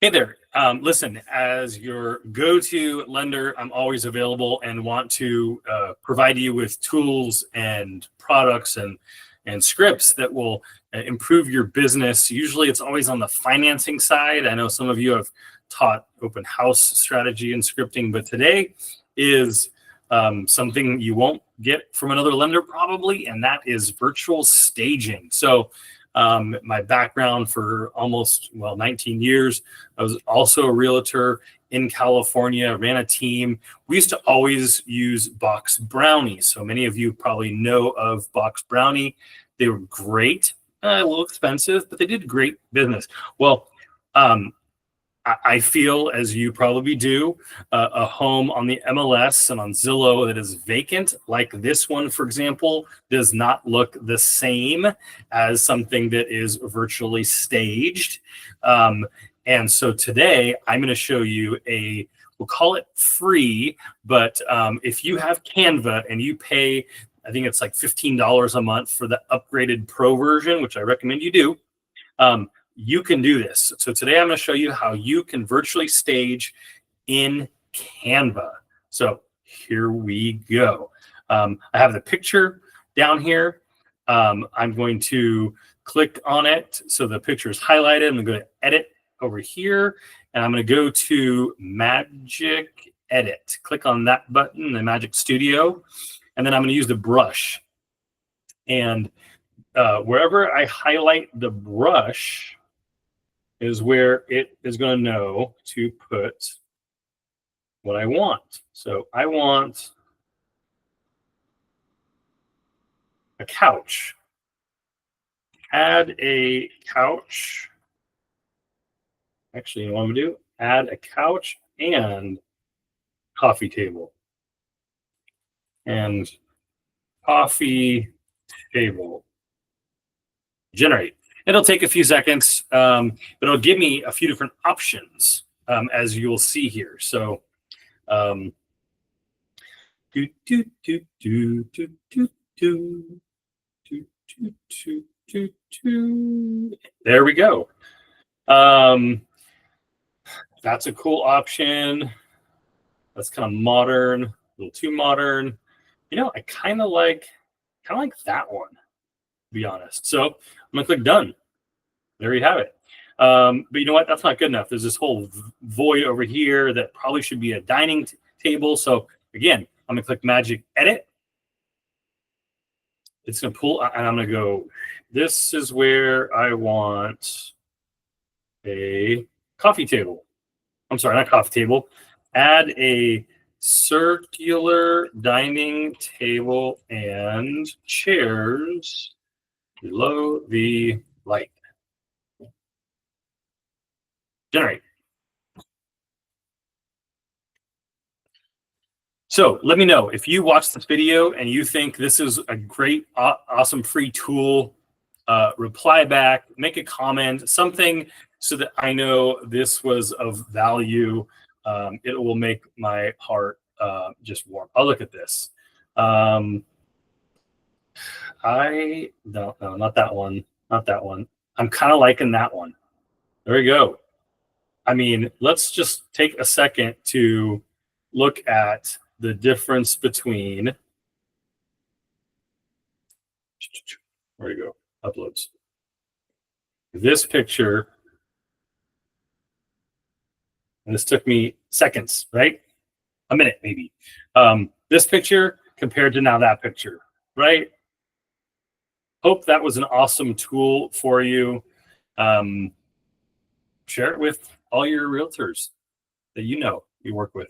Hey there. Listen, as your go-to lender, I'm always available and want to provide you with tools and products and scripts that will improve your business. Usually, it's always on the financing side. I know some of you have taught open house strategy and scripting, but today is something you won't get from another lender probably, and that is virtual staging. So my background for almost 19 years. I was also a realtor in California, ran a team. We used to always use Box Brownie. So many of you probably know of Box Brownie. They were great, a little expensive, but they did great business. Well, I feel, as you probably do, a home on the MLS and on Zillow that is vacant, like this one, for example, does not look the same as something that is virtually staged. And so today I'm going to show you we'll call it free, but if you have Canva and you pay, I think it's like $15 a month for the upgraded pro version, which I recommend you do. You can do this. So today I'm going to show you how you can virtually stage in Canva. So here we go. I have the picture down here. I'm going to click on it. So the picture is highlighted. I'm going to go to edit over here, and I'm going to go to Magic Edit. Click on that button, the Magic Studio, and then I'm going to use the brush. And wherever I highlight the brush is where it is going to know to put what I want. So I want a couch. Add a couch. Actually, you know what I'm going to do? Add a couch and coffee table. And coffee table. Generate. It'll take a few seconds, but it'll give me a few different options, as you'll see here. So, there we go. That's a cool option. That's kind of modern, a little too modern. You know, I kind of like that one, to be honest. So I'm gonna click done. There you have it. But you know what? That's not good enough. There's this whole void over here that probably should be a dining table. So again, I'm gonna click Magic Edit. It's gonna pull, and I'm gonna go, this is where I want a coffee table. I'm sorry, not coffee table. Add a circular dining table and chairs below the light. Generate. So let me know if you watch this video and you think this is a great, awesome free tool. Reply back, make a comment, something so that I know this was of value. It will make my heart just warm. I'll look at this. I don't know, not that one, not that one. I'm kind of liking that one. There we go. I mean, let's just take a second to look at the difference between, where you go, uploads. This picture, and this took me seconds, right? A minute, maybe. This picture compared to now that picture, right? Hope that was an awesome tool for you. Share it with all your realtors that you work with.